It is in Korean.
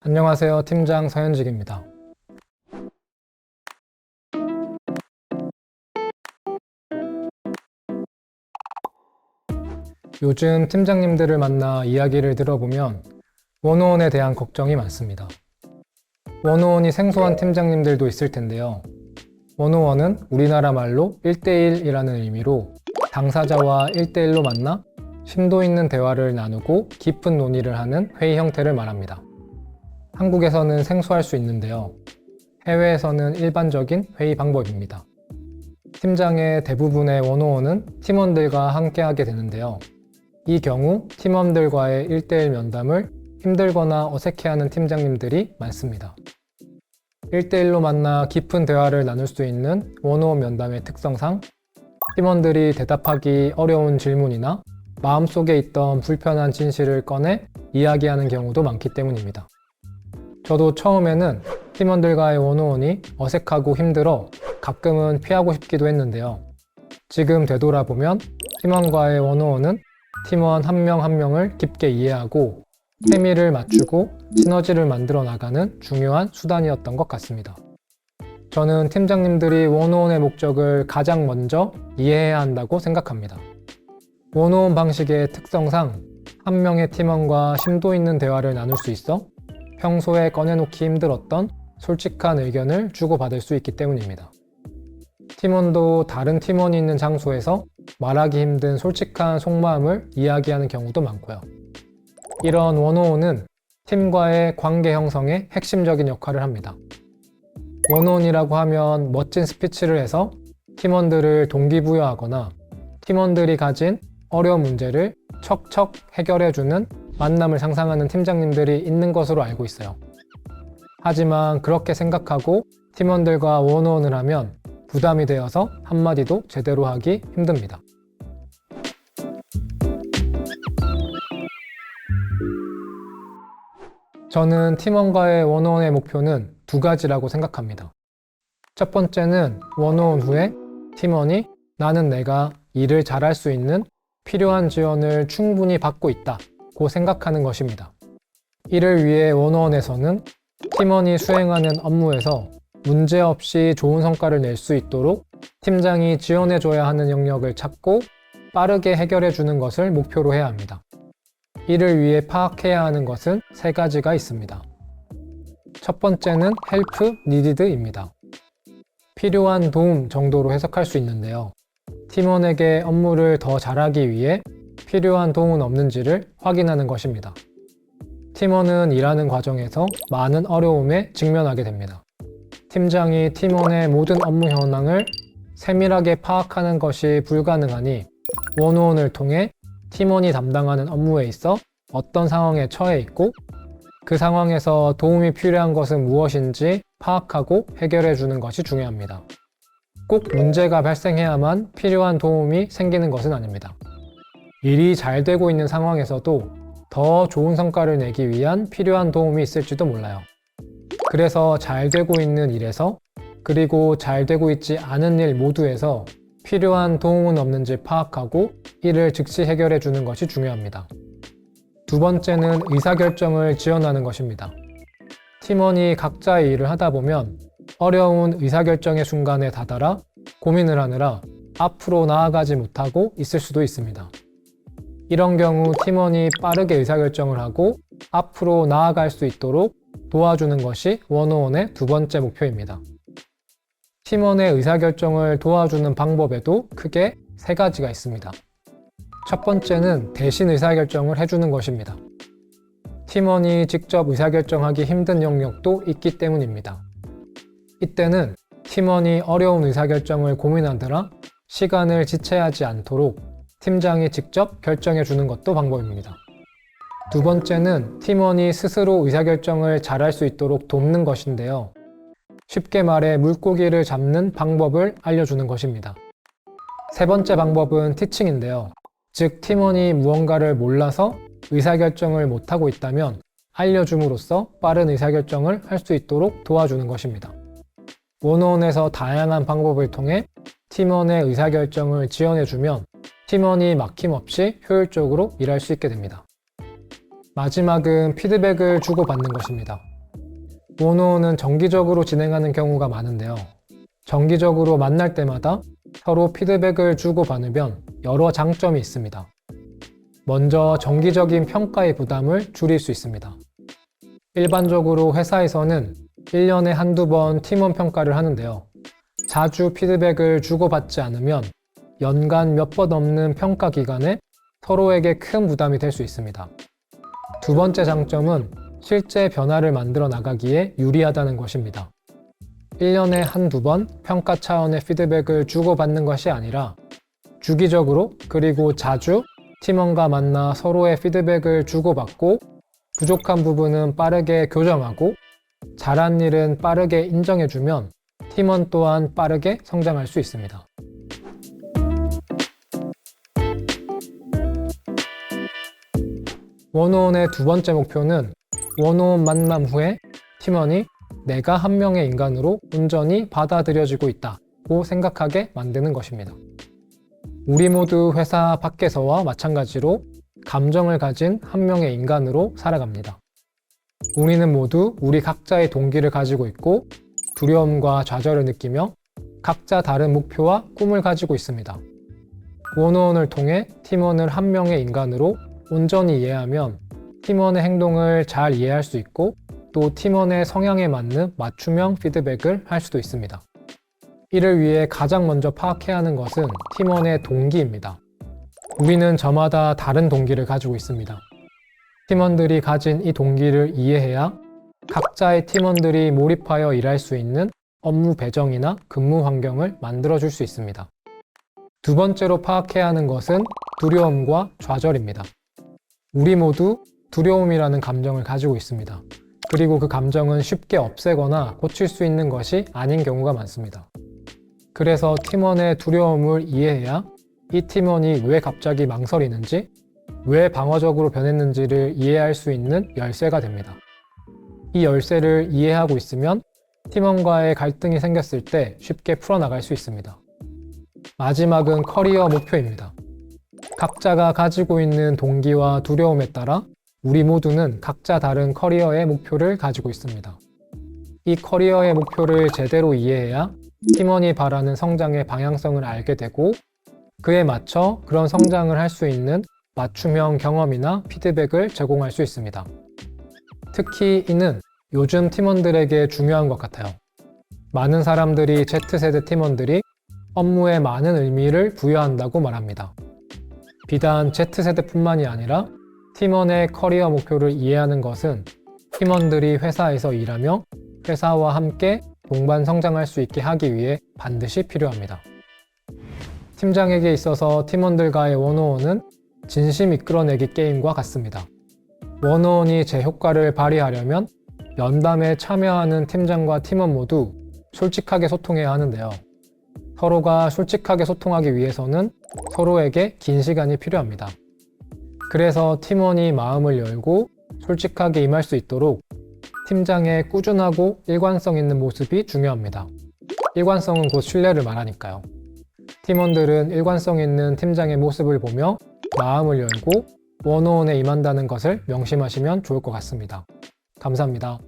안녕하세요. 팀장 서현직입니다. 요즘 팀장님들을 만나 이야기를 들어보면 원오원에 대한 걱정이 많습니다. 원오원이 생소한 팀장님들도 있을 텐데요. 원오원은 우리나라 말로 1대1이라는 의미로 당사자와 1대1로 만나 심도 있는 대화를 나누고 깊은 논의를 하는 회의 형태를 말합니다. 한국에서는 생소할 수 있는데요. 해외에서는 일반적인 회의 방법입니다. 팀장의 대부분의 원오원은 팀원들과 함께 하게 되는데요. 이 경우 팀원들과의 1대1 면담을 힘들거나 어색해하는 팀장님들이 많습니다. 1대1로 만나 깊은 대화를 나눌 수 있는 원오원 면담의 특성상 팀원들이 대답하기 어려운 질문이나 마음속에 있던 불편한 진실을 꺼내 이야기하는 경우도 많기 때문입니다. 저도 처음에는 팀원들과의 원오원이 어색하고 힘들어 가끔은 피하고 싶기도 했는데요. 지금 되돌아보면 팀원과의 원오원은 팀원 한 명 한 명을 깊게 이해하고 케미를 맞추고 시너지를 만들어 나가는 중요한 수단이었던 것 같습니다. 저는 팀장님들이 원오원의 목적을 가장 먼저 이해해야 한다고 생각합니다. 원오원 방식의 특성상 한 명의 팀원과 심도 있는 대화를 나눌 수 있어 평소에 꺼내놓기 힘들었던 솔직한 의견을 주고받을 수 있기 때문입니다. 팀원도 다른 팀원이 있는 장소에서 말하기 힘든 솔직한 속마음을 이야기하는 경우도 많고요. 이런 원오원은 팀과의 관계 형성에 핵심적인 역할을 합니다. 원오원이라고 하면 멋진 스피치를 해서 팀원들을 동기부여하거나 팀원들이 가진 어려운 문제를 척척 해결해주는 만남을 상상하는 팀장님들이 있는 것으로 알고 있어요. 하지만 그렇게 생각하고 팀원들과 원오원을 하면 부담이 되어서 한마디도 제대로 하기 힘듭니다. 저는 팀원과의 원오원의 목표는 두 가지라고 생각합니다. 첫 번째는 원오원 후에 팀원이 나는 내가 일을 잘할 수 있는 필요한 지원을 충분히 받고 있다고 생각하는 것입니다. 이를 위해 원오원에서는 팀원이 수행하는 업무에서 문제없이 좋은 성과를 낼 수 있도록 팀장이 지원해줘야 하는 영역을 찾고 빠르게 해결해주는 것을 목표로 해야 합니다. 이를 위해 파악해야 하는 것은 세 가지가 있습니다. 첫 번째는 help needed입니다. 필요한 도움 정도로 해석할 수 있는데요. 팀원에게 업무를 더 잘하기 위해 필요한 도움은 없는지를 확인하는 것입니다. 팀원은 일하는 과정에서 많은 어려움에 직면하게 됩니다. 팀장이 팀원의 모든 업무 현황을 세밀하게 파악하는 것이 불가능하니 원오원을 통해 팀원이 담당하는 업무에 있어 어떤 상황에 처해 있고 그 상황에서 도움이 필요한 것은 무엇인지 파악하고 해결해 주는 것이 중요합니다. 꼭 문제가 발생해야만 필요한 도움이 생기는 것은 아닙니다. 일이 잘 되고 있는 상황에서도 더 좋은 성과를 내기 위한 필요한 도움이 있을지도 몰라요. 그래서 잘 되고 있는 일에서 그리고 잘 되고 있지 않은 일 모두에서 필요한 도움은 없는지 파악하고 이를 즉시 해결해 주는 것이 중요합니다. 두 번째는 의사결정을 지원하는 것입니다. 팀원이 각자의 일을 하다 보면 어려운 의사결정의 순간에 다다라 고민을 하느라 앞으로 나아가지 못하고 있을 수도 있습니다. 이런 경우 팀원이 빠르게 의사결정을 하고 앞으로 나아갈 수 있도록 도와주는 것이 원오원의 두 번째 목표입니다. 팀원의 의사결정을 도와주는 방법에도 크게 세 가지가 있습니다. 첫 번째는 대신 의사결정을 해주는 것입니다. 팀원이 직접 의사결정하기 힘든 영역도 있기 때문입니다. 이때는 팀원이 어려운 의사결정을 고민하느라 시간을 지체하지 않도록 팀장이 직접 결정해 주는 것도 방법입니다. 두 번째는 팀원이 스스로 의사결정을 잘할 수 있도록 돕는 것인데요. 쉽게 말해 물고기를 잡는 방법을 알려주는 것입니다. 세 번째 방법은 티칭인데요. 즉 팀원이 무언가를 몰라서 의사결정을 못하고 있다면 알려줌으로써 빠른 의사결정을 할 수 있도록 도와주는 것입니다. 원오원에서 다양한 방법을 통해 팀원의 의사결정을 지원해주면 팀원이 막힘없이 효율적으로 일할 수 있게 됩니다. 마지막은 피드백을 주고받는 것입니다. 원어원은 정기적으로 진행하는 경우가 많은데요. 정기적으로 만날 때마다 서로 피드백을 주고받으면 여러 장점이 있습니다. 먼저 정기적인 평가의 부담을 줄일 수 있습니다. 일반적으로 회사에서는 1년에 한두 번 팀원 평가를 하는데요. 자주 피드백을 주고받지 않으면 연간 몇 번 없는 평가 기간에 서로에게 큰 부담이 될 수 있습니다. 두 번째 장점은 실제 변화를 만들어 나가기에 유리하다는 것입니다. 1년에 한두 번 평가 차원의 피드백을 주고받는 것이 아니라 주기적으로 그리고 자주 팀원과 만나 서로의 피드백을 주고받고 부족한 부분은 빠르게 교정하고 잘한 일은 빠르게 인정해주면 팀원 또한 빠르게 성장할 수 있습니다. 원어원의 두 번째 목표는 원어원 만남 후에 팀원이 내가 한 명의 인간으로 온전히 받아들여지고 있다고 생각하게 만드는 것입니다. 우리 모두 회사 밖에서와 마찬가지로 감정을 가진 한 명의 인간으로 살아갑니다. 우리는 모두 우리 각자의 동기를 가지고 있고 두려움과 좌절을 느끼며 각자 다른 목표와 꿈을 가지고 있습니다. 원어원을 통해 팀원을 한 명의 인간으로 온전히 이해하면 팀원의 행동을 잘 이해할 수 있고 또 팀원의 성향에 맞는 맞춤형 피드백을 할 수도 있습니다. 이를 위해 가장 먼저 파악해야 하는 것은 팀원의 동기입니다. 우리는 저마다 다른 동기를 가지고 있습니다. 팀원들이 가진 이 동기를 이해해야 각자의 팀원들이 몰입하여 일할 수 있는 업무 배정이나 근무 환경을 만들어줄 수 있습니다. 두 번째로 파악해야 하는 것은 두려움과 좌절입니다. 우리 모두 두려움이라는 감정을 가지고 있습니다. 그리고 그 감정은 쉽게 없애거나 고칠 수 있는 것이 아닌 경우가 많습니다. 그래서 팀원의 두려움을 이해해야 이 팀원이 왜 갑자기 망설이는지, 왜 방어적으로 변했는지를 이해할 수 있는 열쇠가 됩니다. 이 열쇠를 이해하고 있으면 팀원과의 갈등이 생겼을 때 쉽게 풀어나갈 수 있습니다. 마지막은 커리어 목표입니다. 각자가 가지고 있는 동기와 두려움에 따라 우리 모두는 각자 다른 커리어의 목표를 가지고 있습니다. 이 커리어의 목표를 제대로 이해해야 팀원이 바라는 성장의 방향성을 알게 되고 그에 맞춰 그런 성장을 할 수 있는 맞춤형 경험이나 피드백을 제공할 수 있습니다. 특히 이는 요즘 팀원들에게 중요한 것 같아요. 많은 사람들이 Z세대 팀원들이 업무에 많은 의미를 부여한다고 말합니다. 비단 Z세대뿐만이 아니라 팀원의 커리어 목표를 이해하는 것은 팀원들이 회사에서 일하며 회사와 함께 동반 성장할 수 있게 하기 위해 반드시 필요합니다. 팀장에게 있어서 팀원들과의 원어원은 진심 이끌어내기 게임과 같습니다. 원어원이 제 효과를 발휘하려면 면담에 참여하는 팀장과 팀원 모두 솔직하게 소통해야 하는데요. 서로가 솔직하게 소통하기 위해서는 서로에게 긴 시간이 필요합니다. 그래서 팀원이 마음을 열고 솔직하게 임할 수 있도록 팀장의 꾸준하고 일관성 있는 모습이 중요합니다. 일관성은 곧 신뢰를 말하니까요. 팀원들은 일관성 있는 팀장의 모습을 보며 마음을 열고 원어원에 임한다는 것을 명심하시면 좋을 것 같습니다. 감사합니다.